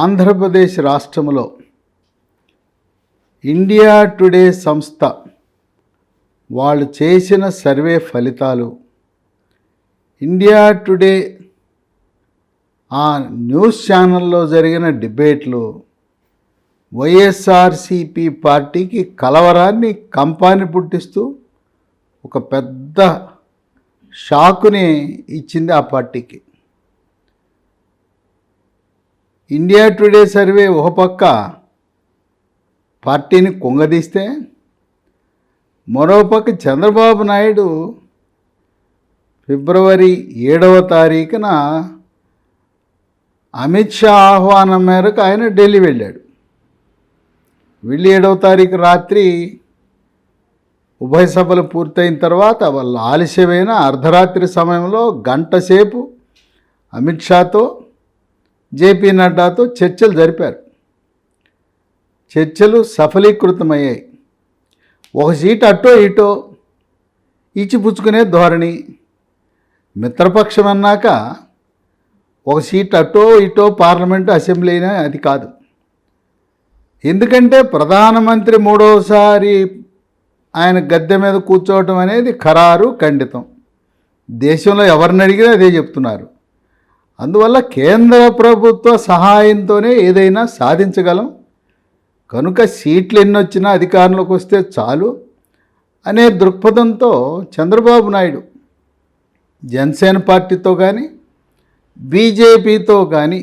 ఆంధ్రప్రదేశ్ రాష్ట్రంలో India today సంస్థ వాళ్ళు చేసిన సర్వే ఫలితాలు, ఇండియా టుడే ఆ న్యూస్ ఛానల్లో జరిగిన డిబేట్లు వైఎస్ఆర్సిపి పార్టీకి కలవరాన్ని, కంపాన్ని పుట్టిస్తూ ఒక పెద్ద షాకుని ఇచ్చింది ఆ పార్టీకి. ఇండియా టుడే సర్వే ఒక పక్క పార్టీని కుంగదీస్తే, మరోపక్క చంద్రబాబు నాయుడు ఫిబ్రవరి 7వ తారీఖున అమిత్ షా ఆహ్వానం మేరకు ఆయన ఢిల్లీ వెళ్ళాడు. వెళ్ళి 7వ తారీఖు రాత్రి ఉభయ సభలు పూర్తయిన తర్వాత వాళ్ళ ఆలస్యమైన అర్ధరాత్రి సమయంలో గంట సేపు అమిత్ షాతో, జేపీ నడ్డాతో చర్చలు జరిపారు. చర్చలు సఫలీకృతమయ్యాయి. ఒక సీటు అటో ఇటో ఇచ్చిపుచ్చుకునే ధోరణి. మిత్రపక్షం అన్నాక ఒక సీట్ అటో ఇటో పార్లమెంటు, అసెంబ్లీ అయినా అది కాదు. ఎందుకంటే ప్రధానమంత్రి మూడవసారి ఆయన గద్దె మీద కూర్చోవటం అనేది ఖరారు, ఖండితం. దేశంలో ఎవరిని అడిగినా అదే చెప్తున్నారు. అందువల్ల కేంద్ర ప్రభుత్వ సహాయంతోనే ఏదైనా సాధించగలం, కనుక సీట్లు ఎన్ని వచ్చినా అధికారంలోకి వస్తే చాలు అనే దృక్పథంతో చంద్రబాబు నాయుడు జనసేన పార్టీతో కానీ బీజేపీతో కానీ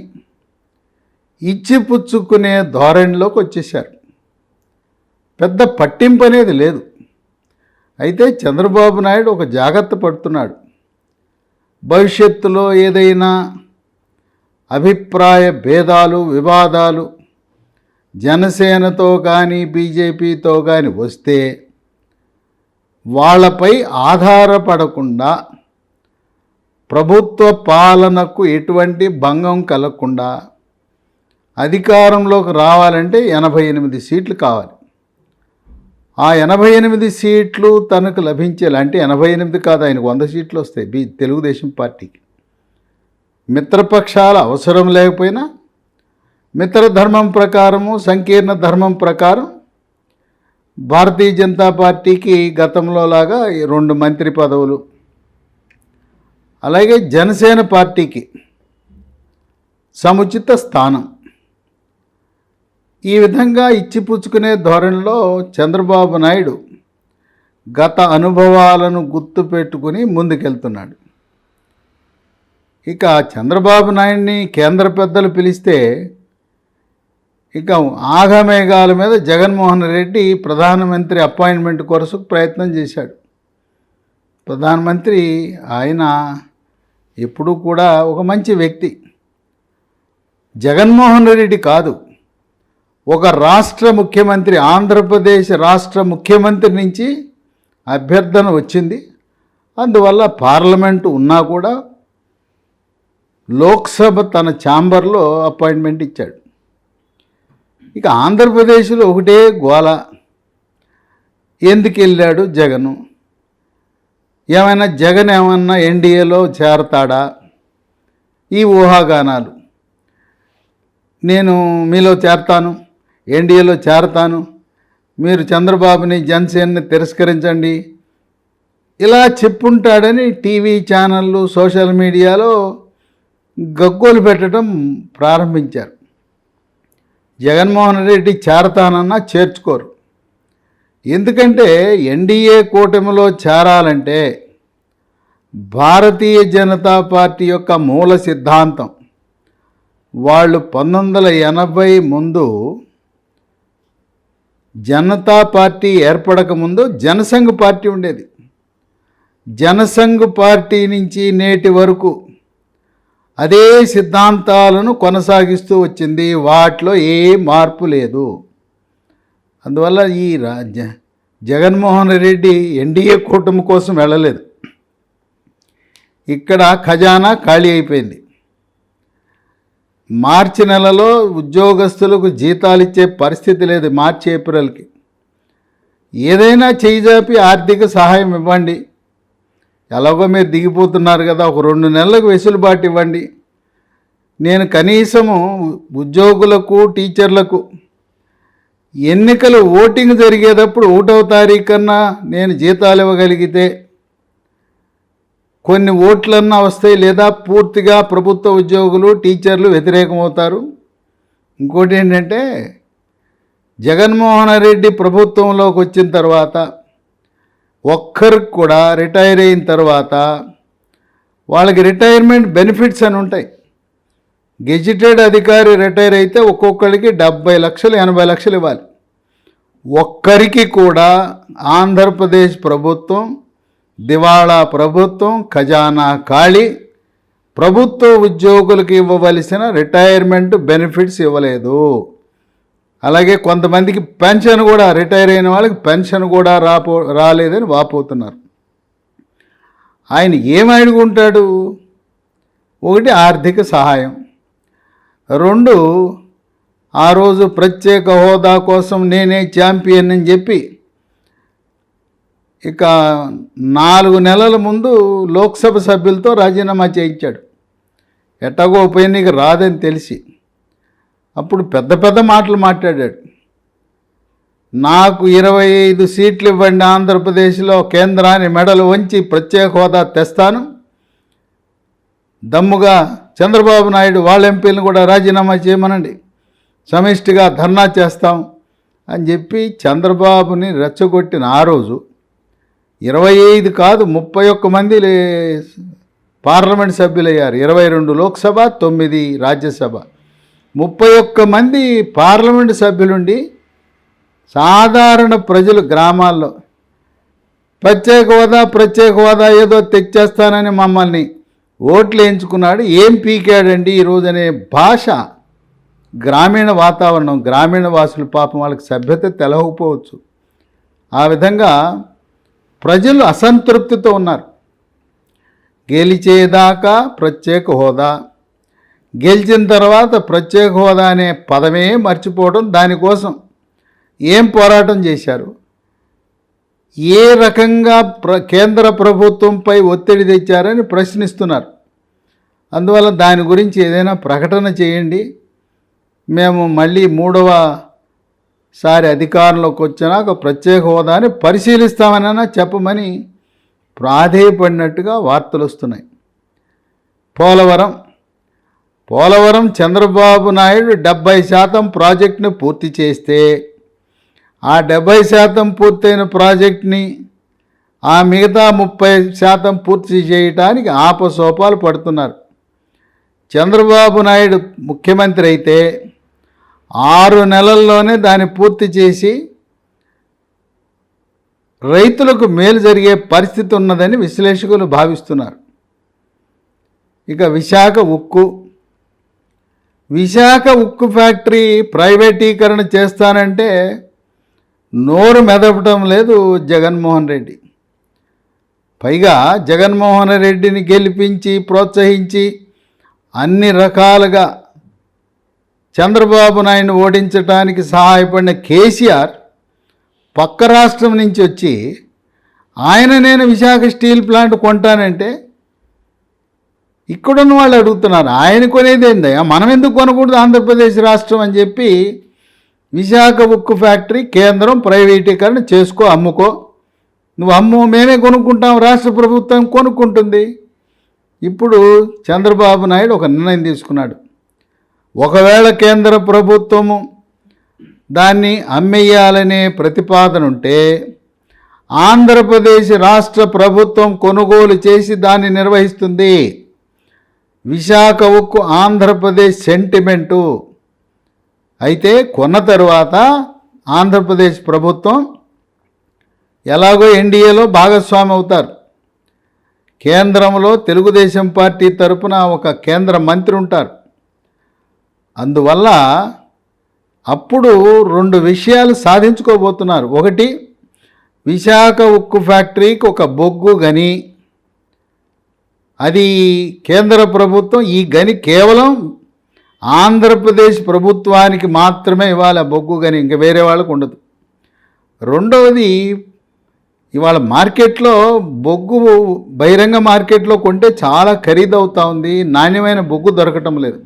ఇచ్చిపుచ్చుకునే ధోరణిలోకి వచ్చేశారు. పెద్ద పట్టింపు అనేది లేదు. అయితే చంద్రబాబు నాయుడు ఒక జాగ్రత్త పడుతున్నాడు. భవిష్యత్తులో ఏదైనా అభిప్రాయ భేదాలు, వివాదాలు జనసేనతో కానీ బీజేపీతో కానీ వస్తే వాళ్ళపై ఆధారపడకుండా, ప్రభుత్వ పాలనకు ఎటువంటి భంగం కలగకుండా అధికారంలోకి రావాలంటే 88 సీట్లు కావాలి. ఆ 88 సీట్లు తనకు లభించేలా, అంటే 88 కాదు, ఆయనకు 100 సీట్లు వస్తాయి తెలుగుదేశం పార్టీకి. మిత్రపక్షాల అవసరం లేకపోయినా మిత్రధర్మం ప్రకారము, సంకీర్ణ ధర్మం ప్రకారం భారతీయ జనతా పార్టీకి గతంలో లాగా 2 మంత్రి పదవులు, అలాగే జనసేన పార్టీకి సముచిత స్థానం, ఈ విధంగా ఇచ్చిపుచ్చుకునే ధోరణిలో చంద్రబాబు నాయుడు గత అనుభవాలను గుర్తుపెట్టుకుని ముందుకెళ్తున్నాడు. ఇక చంద్రబాబు నాయుడిని కేంద్ర పెద్దలు పిలిస్తే ఇక ఆగమేఘాల మీద జగన్మోహన్ రెడ్డి ప్రధానమంత్రి అపాయింట్మెంట్ కొరకు ప్రయత్నం చేశాడు. ప్రధానమంత్రి ఆయన ఎప్పుడూ కూడా ఒక మంచి వ్యక్తి. జగన్మోహన్ రెడ్డి కాదు, ఒక రాష్ట్ర ముఖ్యమంత్రి, ఆంధ్రప్రదేశ్ రాష్ట్ర ముఖ్యమంత్రి నుంచి అభ్యర్థన వచ్చింది. అందువల్ల పార్లమెంటు ఉన్నా కూడా లోక్సభ తన ఛాంబర్లో అపాయింట్మెంట్ ఇచ్చాడు. ఇక ఆంధ్రప్రదేశ్లో ఒకటే గోల, ఎందుకు వెళ్ళాడు జగను, ఏమైనా జగన్ ఏమన్నా ఎన్డీఏలో చేరతాడా, ఈ ఊహాగానాలు. నేను మీలో చేరతాను, ఎన్డీఏలో చేరతాను, మీరు చంద్రబాబుని జనసేనని తిరస్కరించండి, ఇలా చెప్పుంటాడని టీవీ ఛానళ్ళు, సోషల్ మీడియాలో గగ్గోలు పెట్టడం ప్రారంభించారు. జగన్మోహన్ రెడ్డి చేరతానన్నా చేర్చుకోరు. ఎందుకంటే ఎన్డీఏ కూటమిలో చేరాలంటే భారతీయ జనతా పార్టీ యొక్క మూల సిద్ధాంతం, వాళ్ళు 1980 ముందు జనతా పార్టీ ఏర్పడక ముందు జనసంఘ్ పార్టీ ఉండేది. జనసంఘ్ పార్టీ నుంచి నేటి వరకు అదే సిద్ధాంతాలను కొనసాగిస్తూ వచ్చింది. వాటిలో ఏ మార్పు లేదు. అందువల్ల ఈ జగన్మోహన్ రెడ్డి ఎన్డీఏ కూటమి కోసం వెళ్ళలేదు. ఇక్కడ ఖజానా ఖాళీ అయిపోయింది. మార్చి నెలలో ఉద్యోగస్తులకు జీతాలు ఇచ్చే పరిస్థితి లేదు. మార్చి ఏప్రిల్కి ఏదైనా చేయిజాపి ఆర్థిక సహాయం ఇవ్వండి, ఎలాగో మీరు దిగిపోతున్నారు కదా, ఒక 2 నెలలకు వెసులుబాటు ఇవ్వండి, నేను కనీసము ఉద్యోగులకు టీచర్లకు ఎన్నికలు ఓటింగ్ జరిగేటప్పుడు 1వ తారీఖున నేను జీతాలు ఇవ్వగలిగితే కొన్ని ఓట్లన్నా వస్తాయి, లేదా పూర్తిగా ప్రభుత్వ ఉద్యోగులు టీచర్లు వ్యతిరేకమవుతారు. ఇంకోటి ఏంటంటే జగన్మోహన్ రెడ్డి ప్రభుత్వంలోకి వచ్చిన తర్వాత ఒక్కరికి కూడా రిటైర్ అయిన తర్వాత వాళ్ళకి రిటైర్మెంట్ బెనిఫిట్స్ అని ఉంటాయి. గెజిటెడ్ అధికారి రిటైర్ అయితే ఒక్కొక్కరికి 70 లక్షలు 80 లక్షలు ఇవ్వాలి. ఒక్కరికి కూడా ఆంధ్రప్రదేశ్ ప్రభుత్వం దివాళా ప్రభుత్వం, ఖజానా ఖాళీ, ప్రభుత్వ ఉద్యోగులకు ఇవ్వవలసిన రిటైర్మెంట్ బెనిఫిట్స్ ఇవ్వలేదు. అలాగే కొంతమందికి పెన్షన్ కూడా, రిటైర్ అయిన వాళ్ళకి పెన్షన్ కూడా రాలేదని వాపోతున్నారు. ఆయన ఏమి అడుగుంటాడు? ఒకటి ఆర్థిక సహాయం, 2 ఆ రోజు ప్రత్యేక హోదా కోసం నేనే ఛాంపియన్ అని చెప్పి ఇక 4 నెలల ముందు లోక్సభ సభ్యులతో రాజీనామా చేయించాడు. ఎట్టగో ఉప ఎన్నిక రాదని తెలిసి అప్పుడు పెద్ద పెద్ద మాటలు మాట్లాడాడు. నాకు 25 సీట్లు ఇవ్వండి, ఆంధ్రప్రదేశ్లో కేంద్రాన్ని మెడలు వంచి ప్రత్యేక హోదా తెస్తాను, దమ్ముగా చంద్రబాబు నాయుడు వాళ్ళ ఎంపీలను కూడా రాజీనామా చేయమనండి, సమిష్టిగా ధర్నా చేస్తాం అని చెప్పి చంద్రబాబుని రెచ్చగొట్టిన ఆ రోజు 25 కాదు 31 మంది పార్లమెంట్ సభ్యులయ్యారు. 22 లోక్సభ, 9 రాజ్యసభ, 31 మంది పార్లమెంటు సభ్యులుండి సాధారణ ప్రజలు గ్రామాల్లో ప్రత్యేక హోదా ఏదో తెచ్చేస్తానని మమ్మల్ని ఓట్లు వేయించుకున్నాడు, ఏం పీకాడండి ఈరోజు అనే భాష. గ్రామీణ వాతావరణం, గ్రామీణ వాసులు పాపం వాళ్ళకి సభ్యత తెలవకపోవచ్చు. ఆ విధంగా ప్రజలు అసంతృప్తితో ఉన్నారు. గెలిచేదాకా ప్రత్యేక హోదా, గెలిచిన తర్వాత ప్రత్యేక హోదా అనే పదమే మర్చిపోవడం, దానికోసం ఏం పోరాటం చేశారు, ఏ రకంగా కేంద్ర ప్రభుత్వంపై ఒత్తిడి తెచ్చారని ప్రశ్నిస్తున్నారు. అందువల్ల దాని గురించి ఏదైనా ప్రకటన చేయండి, మేము మళ్ళీ 3వసారి అధికారంలోకి వచ్చినాక ప్రత్యేక హోదాని పరిశీలిస్తామనైనా చెప్పమని ప్రాధేయపడినట్టుగా వార్తలు వస్తున్నాయి. పోలవరం చంద్రబాబు నాయుడు 70% ప్రాజెక్టును పూర్తి చేస్తే ఆ 70% పూర్తయిన ప్రాజెక్ట్ని ఆ మిగతా 30% పూర్తి చేయటానికి ఆపసోపాలు పడుతున్నారు. చంద్రబాబు నాయుడు ముఖ్యమంత్రి అయితే 6 నెలల్లోనే దాన్ని పూర్తి చేసి రైతులకు మేలు జరిగే పరిస్థితి ఉన్నదని విశ్లేషకులు భావిస్తున్నారు. ఇక విశాఖ ఉక్కు ఫ్యాక్టరీ ప్రైవేటీకరణ చేస్తానంటే నోరు మెదపటం లేదు జగన్మోహన్ రెడ్డి. పైగా జగన్మోహన్ రెడ్డిని గెలిపించి ప్రోత్సహించి అన్ని రకాలుగా చంద్రబాబు నాయుడిని ఓడించడానికి సహాయపడిన కేసీఆర్ పక్క రాష్ట్రం నుంచి వచ్చి నేను విశాఖ స్టీల్ ప్లాంట్ కొంటానంటే ఇక్కడున్న వాళ్ళు అడుగుతున్నారు, ఆయన కొనేది ఏందయ్యా, మనం ఎందుకు కొనకూడదు ఆంధ్రప్రదేశ్ రాష్ట్రం అని చెప్పి విశాఖ ఉక్కు ఫ్యాక్టరీ కేంద్రం ప్రైవేటీకరణ చేసుకో, అమ్ముకో, నువ్వు అమ్ము, మేమే కొనుక్కుంటాం, రాష్ట్ర ప్రభుత్వం కొనుక్కుంటుంది. ఇప్పుడు చంద్రబాబు నాయుడు ఒక నిర్ణయం తీసుకున్నాడు. ఒకవేళ కేంద్ర ప్రభుత్వము దాన్ని అమ్మేయాలనే ప్రతిపాదన ఉంటే ఆంధ్రప్రదేశ్ రాష్ట్ర ప్రభుత్వం కొనుగోలు చేసి దాన్ని నిర్వహిస్తుంది. విశాఖ ఉక్కు ఆంధ్రప్రదేశ్ సెంటిమెంటు. అయితే కొన్న తరువాత ఆంధ్రప్రదేశ్ ప్రభుత్వం ఎలాగో ఎన్డీఏలో భాగస్వామి అవుతారు. కేంద్రంలో తెలుగుదేశం పార్టీ తరపున ఒక కేంద్ర మంత్రి ఉంటారు. అందువల్ల అప్పుడు 2 విషయాలు సాధించుకోబోతున్నారు. ఒకటి, విశాఖ ఉక్కు ఫ్యాక్టరీకి ఒక బొగ్గు గని, అది కేంద్ర ప్రభుత్వం ఈ గని కేవలం ఆంధ్రప్రదేశ్ ప్రభుత్వానికి మాత్రమే ఇవాళ బొగ్గు గని, ఇంకా వేరే వాళ్ళకు ఉండదు. రెండవది, ఇవాళ మార్కెట్లో బొగ్గు బహిరంగ మార్కెట్లో కొంటే చాలా ఖరీదవుతూ ఉంది, నాణ్యమైన బొగ్గు దొరకటం లేదు.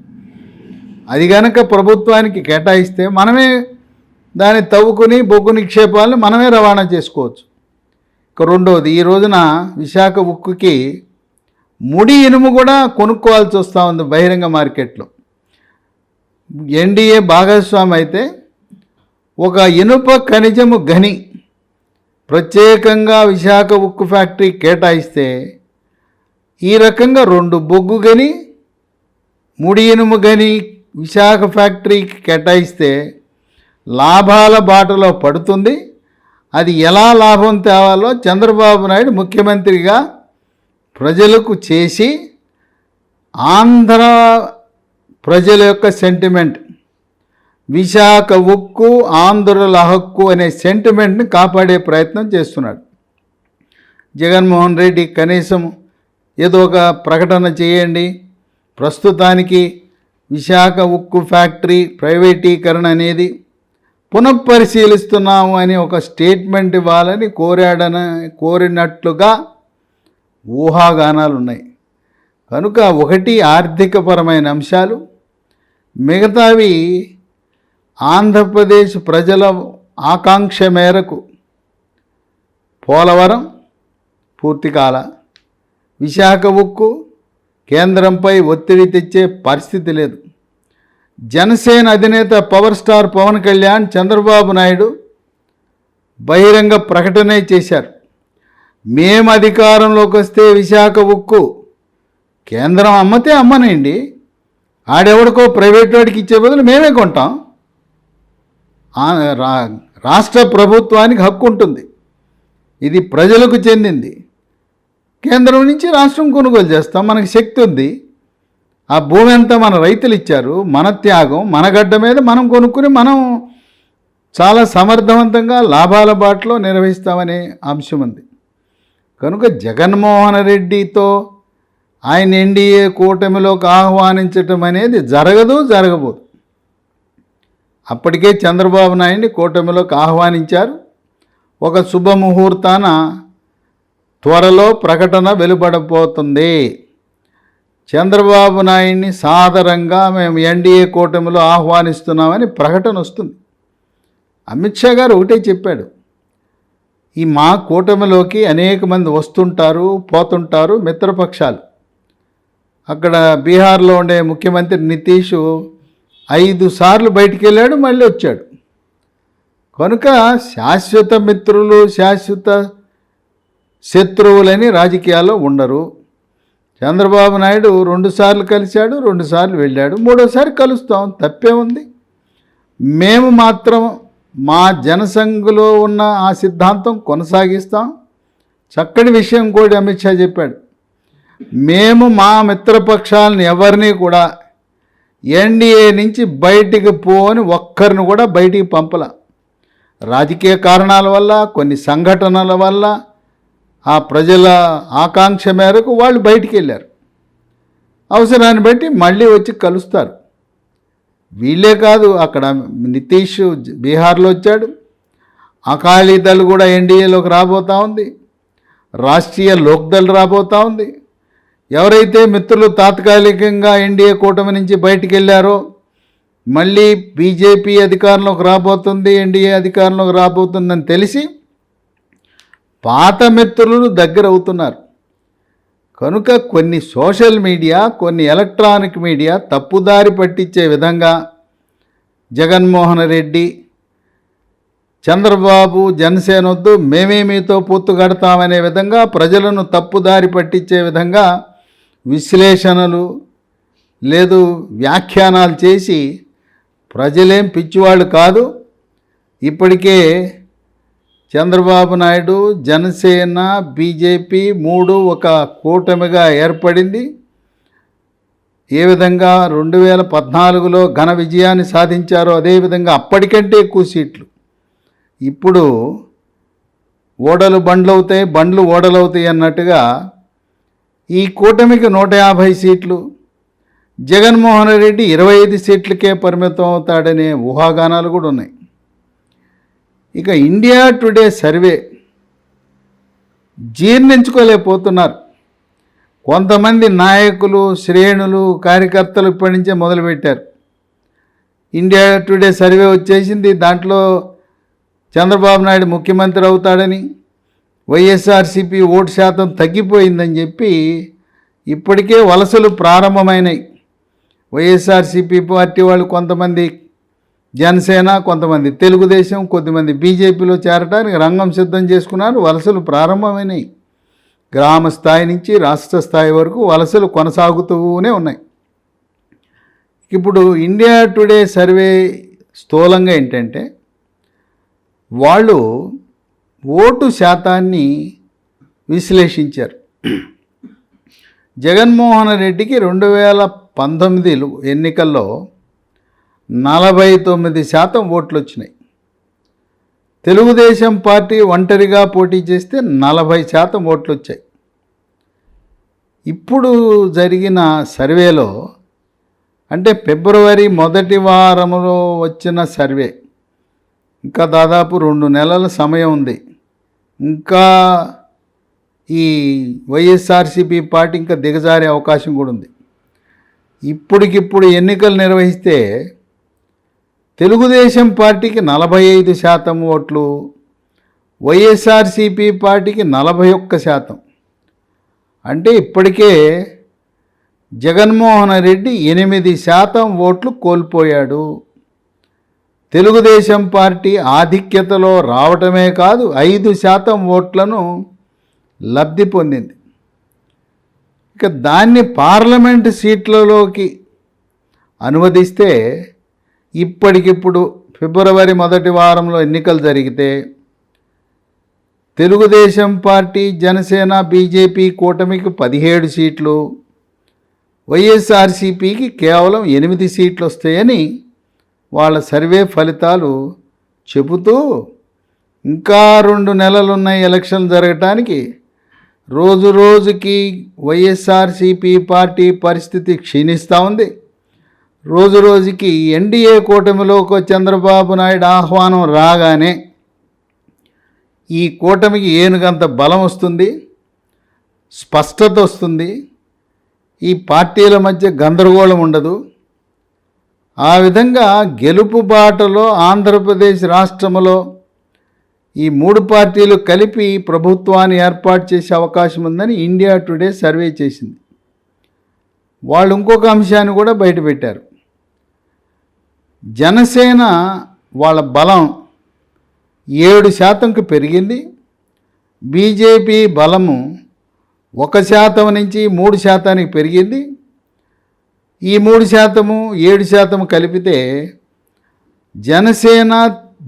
అది గనక ప్రభుత్వానికి కేటాయిస్తే మనమే దాన్ని తవ్వుకుని బొగ్గు నిక్షేపాలను మనమే రవాణా చేసుకోవచ్చు. ఇక రెండవది, ఈ రోజున విశాఖ ఉక్కుకి ముడి ఇనుము కూడా కొనుక్కోవాల్సి వస్తూ ఉంది బహిరంగ మార్కెట్లో. ఎన్డీఏ భాగస్వామి అయితే ఒక ఇనుప ఖనిజము గని ప్రత్యేకంగా విశాఖ ఉక్కు ఫ్యాక్టరీ కేటాయిస్తే ఈ రకంగా 2 బొగ్గు గని, ముడి ఇనుము గని విశాఖ ఫ్యాక్టరీకి కేటాయిస్తే లాభాల బాటలో పడుతుంది. అది ఎలా లాభం తేవాలో చంద్రబాబు నాయుడు ముఖ్యమంత్రిగా ప్రజలకు చేసి ఆంధ్ర ప్రజల యొక్క సెంటిమెంట్, విశాఖ ఉక్కు ఆంధ్రుల హక్కు అనే సెంటిమెంట్ని కాపాడే ప్రయత్నం చేస్తున్నాడు. జగన్మోహన్ రెడ్డి కనీసం ఏదో ఒక ప్రకటన చేయండి, ప్రస్తుతానికి విశాఖ ఉక్కు ఫ్యాక్టరీ ప్రైవేటీకరణ అనేది పునఃపరిశీలిస్తున్నాము అని ఒక స్టేట్మెంట్ ఇవ్వాలని కోరినట్లుగా ఊహాగానాలు ఉన్నాయి. కనుక ఒకటి ఆర్థికపరమైన అంశాలు, మిగతావి ఆంధ్రప్రదేశ్ ప్రజల ఆకాంక్ష మేరకు పోలవరం పూర్తి కాల, విశాఖ ఉక్కు కేంద్రంపై ఒత్తిడి తెచ్చే పరిస్థితి లేదు. జనసేన అధినేత పవర్ స్టార్ పవన్ కళ్యాణ్, చంద్రబాబు నాయుడు బహిరంగ ప్రకటనే చేశారు. మేము అధికారంలోకి వస్తే విశాఖ ఉక్కు కేంద్రం అమ్మతే అమ్మనండి, ఆడెవడికో ప్రైవేట్ వాడికి ఇచ్చే బదులు మేమే కొంటాం. రాష్ట్ర ప్రభుత్వానికి హక్కు ఉంటుంది, ఇది ప్రజలకు చెందింది. కేంద్రం నుంచి రాష్ట్రం కొనుగోలు చేస్తాం, మనకి శక్తి ఉంది. ఆ భూమి అంతా మన రైతులు ఇచ్చారు, మన త్యాగం, మన గడ్డ మీద మనం కొనుక్కుని మనం చాలా సమర్థవంతంగా లాభాల బాటలో నిర్వహిస్తామనే అంశం ఉంది. కనుక జగన్మోహన్ రెడ్డితో ఆయన ఎన్డీఏ కూటమిలోకి ఆహ్వానించటం అనేది జరగబోదు. అప్పటికే చంద్రబాబు నాయుడిని కూటమిలోకి ఆహ్వానించారు. ఒక శుభముహూర్తాన త్వరలో ప్రకటన వెలువడబోతుంది. చంద్రబాబు నాయుడిని సాదరంగా మేము ఎన్డీఏ కూటమిలో ఆహ్వానిస్తున్నామని ప్రకటన వస్తుంది. అమిత్ షా గారు ఒకటే చెప్పాడు, ఈ మా కూటమిలోకి అనేక మంది వస్తుంటారు పోతుంటారు మిత్రపక్షాలు. అక్కడ బీహార్లో ఉండే ముఖ్యమంత్రి నితీష్ 5 సార్లు బయటికి వెళ్ళాడు, మళ్ళీ వచ్చాడు. కనుక శాశ్వత మిత్రులు శాశ్వత శత్రువులని రాజకీయాల్లో ఉండరు. చంద్రబాబు నాయుడు 2 సార్లు కలిశాడు, 2 సార్లు వెళ్ళాడు, 3వసారి కలుస్తాం, తప్పే ఉంది. మేము మాత్రం మా జనసంఘులో ఉన్న ఆ సిద్ధాంతం కొనసాగిస్తాం. చక్కటి విషయం కూడా అమిత్ షా చెప్పాడు, మేము మా మిత్రపక్షాలను ఎవరిని కూడా ఎన్డీఏ నుంచి బయటికి పోని ఒక్కరిని కూడా బయటికి పంపల. రాజకీయ కారణాల వల్ల, కొన్ని సంఘటనల వల్ల, ఆ ప్రజల ఆకాంక్ష మేరకు వాళ్ళు బయటికి వెళ్ళారు. అవసరాన్ని బట్టి మళ్ళీ వచ్చి కలుస్తారు. వీళ్ళే కాదు, అక్కడ నితీష్ బీహార్లో వచ్చాడు, అకాలీదళ్ కూడా ఎన్డీఏలోకి రాబోతూ ఉంది, రాష్ట్రీయ లోక్దళ్ రాబోతూ ఉంది. ఎవరైతే మిత్రులు తాత్కాలికంగా ఎన్డీఏ కూటమి నుంచి బయటికి వెళ్ళారో మళ్ళీ బీజేపీ అధికారంలోకి రాబోతుంది, ఎన్డీఏ అధికారంలోకి రాబోతుందని తెలిసి పాత మిత్రులు దగ్గర అవుతున్నారు. కనుక కొన్ని సోషల్ మీడియా, కొన్ని ఎలక్ట్రానిక్ మీడియా తప్పుదారి పట్టించే విధంగా జగన్మోహన్ రెడ్డి, చంద్రబాబు జనసేన వద్దు మేమే మీతో పొత్తు కడతామనే విధంగా ప్రజలను తప్పుదారి పట్టించే విధంగా విశ్లేషణలు లేదు వ్యాఖ్యానాలు చేసి ప్రజలేం పిచ్చివాళ్ళు కాదు. ఇప్పటికే చంద్రబాబు నాయుడు, జనసేన, బీజేపీ 3 ఒక కూటమిగా ఏర్పడింది. ఏ విధంగా 2014లో ఘన విజయాన్ని సాధించారో అదేవిధంగా అప్పటికంటే ఎక్కువ సీట్లు. ఇప్పుడు ఓడలు బండ్లవుతాయి, బండ్లు ఓడలవుతాయి అన్నట్టుగా ఈ కూటమికి 150 సీట్లు, జగన్మోహన్ రెడ్డి 25 సీట్లకే పరిమితం అవుతాడనే ఊహాగానాలు కూడా ఉన్నాయి. ఇక ఇండియా టుడే సర్వే జీర్ణించుకోలేకపోతున్నారు కొంతమంది నాయకులు, శ్రేణులు, కార్యకర్తలు ఇప్పటి నుంచే మొదలుపెట్టారు. ఇండియా టుడే సర్వే వచ్చేసింది. దాంట్లో చంద్రబాబు నాయుడు ముఖ్యమంత్రి అవుతాడని, వైఎస్ఆర్సీపీ ఓటు శాతం తగ్గిపోయిందని చెప్పి ఇప్పటికే వలసలు ప్రారంభమైనాయి. వైఎస్ఆర్సీపీ పార్టీ వాళ్ళు కొంతమంది జనసేన, కొంతమంది తెలుగుదేశం, కొద్దిమంది బీజేపీలో చేరడానికి రంగం సిద్ధం చేసుకున్నారు. వలసలు ప్రారంభమైనాయి. గ్రామ స్థాయి నుంచి రాష్ట్ర స్థాయి వరకు వలసలు కొనసాగుతూనే ఉన్నాయి. ఇప్పుడు ఇండియా టుడే సర్వే స్థూలంగా ఏంటంటే, వాళ్ళు ఓటు శాతాన్ని విశ్లేషించారు. జగన్మోహన్ రెడ్డికి 2019 ఎన్నికల్లో 49% ఓట్లు వచ్చినాయి. తెలుగుదేశం పార్టీ ఒంటరిగా పోటీ చేస్తే 40% ఓట్లు వచ్చాయి. ఇప్పుడు జరిగిన సర్వేలో, అంటే ఫిబ్రవరి మొదటి వారంలో వచ్చిన సర్వే, ఇంకా దాదాపు 2 నెలల సమయం ఉంది. ఇంకా ఈ వైఎస్ఆర్సీపీ పార్టీ ఇంకా దిగజారే అవకాశం కూడా ఉంది. ఇప్పటికిప్పుడు ఎన్నికలు నిర్వహిస్తే తెలుగుదేశం పార్టీకి 45% ఓట్లు, వైఎస్ఆర్సీపీ పార్టీకి 41%. అంటే ఇప్పటికే జగన్మోహన్ రెడ్డి 8% ఓట్లు కోల్పోయాడు. తెలుగుదేశం పార్టీ ఆధిక్యతలో రావటమే కాదు, 5% ఓట్లను లబ్ధి పొందింది. ఇక దాన్ని పార్లమెంటు సీట్లలోకి అనువదిస్తే, ఇప్పటికిప్పుడు ఫిబ్రవరి మొదటి వారంలో ఎన్నికలు జరిగితే తెలుగుదేశం పార్టీ, జనసేన, బీజేపీ కూటమికి 17 సీట్లు, వైఎస్ఆర్సీపీకి కేవలం 8 సీట్లు వస్తాయని వాళ్ళ సర్వే ఫలితాలు చెబుతూ, ఇంకా 2 నెలలున్నాయి ఎలక్షన్ జరగటానికి. రోజు రోజుకి వైఎస్ఆర్సీపీ పార్టీ పరిస్థితి క్షీణిస్తూ ఉంది. రోజు రోజుకి ఎన్డీఏ కూటమిలోకి చంద్రబాబు నాయుడు ఆహ్వానం రాగానే ఈ కూటమికి ఏనుగంత బలం వస్తుంది, స్పష్టత వస్తుంది. ఈ పార్టీల మధ్య గందరగోళం ఉండదు. ఆ విధంగా గెలుపు బాటలో ఆంధ్రప్రదేశ్ రాష్ట్రంలో ఈ 3 పార్టీలు కలిపి ప్రభుత్వాన్ని ఏర్పాటు చేసే అవకాశం ఉందని ఇండియా టుడే సర్వే చేసింది. వాళ్ళు ఇంకొక అంశాన్ని కూడా బయటపెట్టారు. జనసేన వాళ్ళ బలం 7%కు పెరిగింది. బీజేపీ బలము 1% నుంచి 3%కి పెరిగింది. ఈ 3%, 7% కలిపితే జనసేన,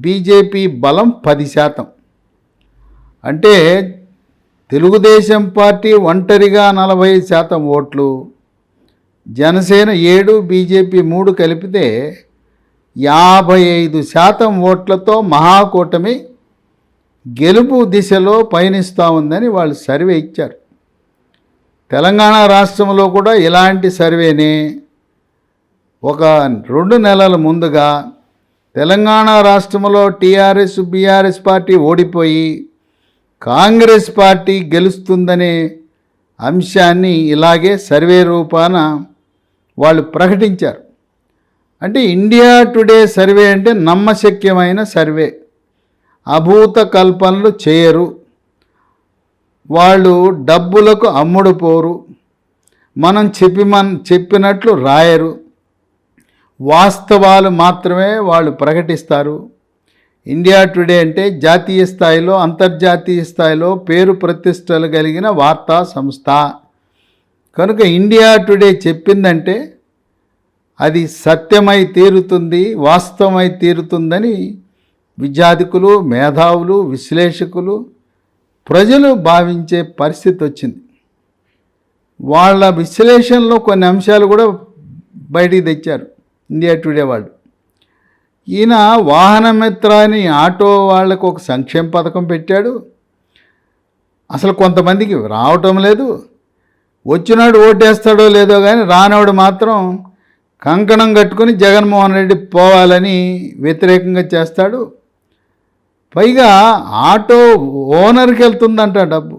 బీజేపీ బలం 10%. అంటే తెలుగుదేశం పార్టీ ఒంటరిగా 40% ఓట్లు, జనసేన 7, బీజేపీ 3 కలిపితే 55% ఓట్లతో మహాకూటమి గెలుపు దిశలో పయనిస్తూ ఉందని వాళ్ళు సర్వే ఇచ్చారు. తెలంగాణ రాష్ట్రంలో కూడా ఇలాంటి సర్వేనే ఒక 2 నెలల ముందుగా తెలంగాణ రాష్ట్రంలో టీఆర్ఎస్, బీఆర్ఎస్ పార్టీ ఓడిపోయి కాంగ్రెస్ పార్టీ గెలుస్తుందనే అంశాన్ని ఇలాగే సర్వే రూపాన వాళ్ళు ప్రకటించారు. అంటే ఇండియా టుడే సర్వే అంటే నమ్మశక్యమైన సర్వే. అభూత కల్పనలు చేయరు. వాళ్ళు డబ్బులకు అమ్ముడు పోరు. మనం చెప్పినట్లు రాయరు. వాస్తవాలు మాత్రమే వాళ్ళు ప్రకటిస్తారు. ఇండియా టుడే అంటే జాతీయ స్థాయిలో, అంతర్జాతీయ స్థాయిలో పేరు ప్రతిష్టలు కలిగిన వార్తా సంస్థ. కనుక ఇండియా టుడే చెప్పిందంటే అది సత్యమై తీరుతుంది, వాస్తవమై తీరుతుందని విద్యార్థికులు, మేధావులు, విశ్లేషకులు, ప్రజలు భావించే పరిస్థితి వచ్చింది. వాళ్ళ విశ్లేషణలో కొన్ని అంశాలు కూడా బయటికి తెచ్చారు ఇండియా టుడే వాళ్ళు. ఈయన వాహనమిత్ర అని ఆటో వాళ్లకు ఒక సంక్షేమ పథకం పెట్టాడు. అసలు కొంతమందికి రావటం లేదు. వచ్చినాడు ఓటేస్తాడో లేదో కానీ రానవాడు మాత్రం కంకణం కట్టుకొని జగన్మోహన్ రెడ్డి పోవాలని వ్యతిరేకంగా చేస్తాడు. పైగా ఆటో ఓనర్కి వెళ్తుందంట డబ్బు.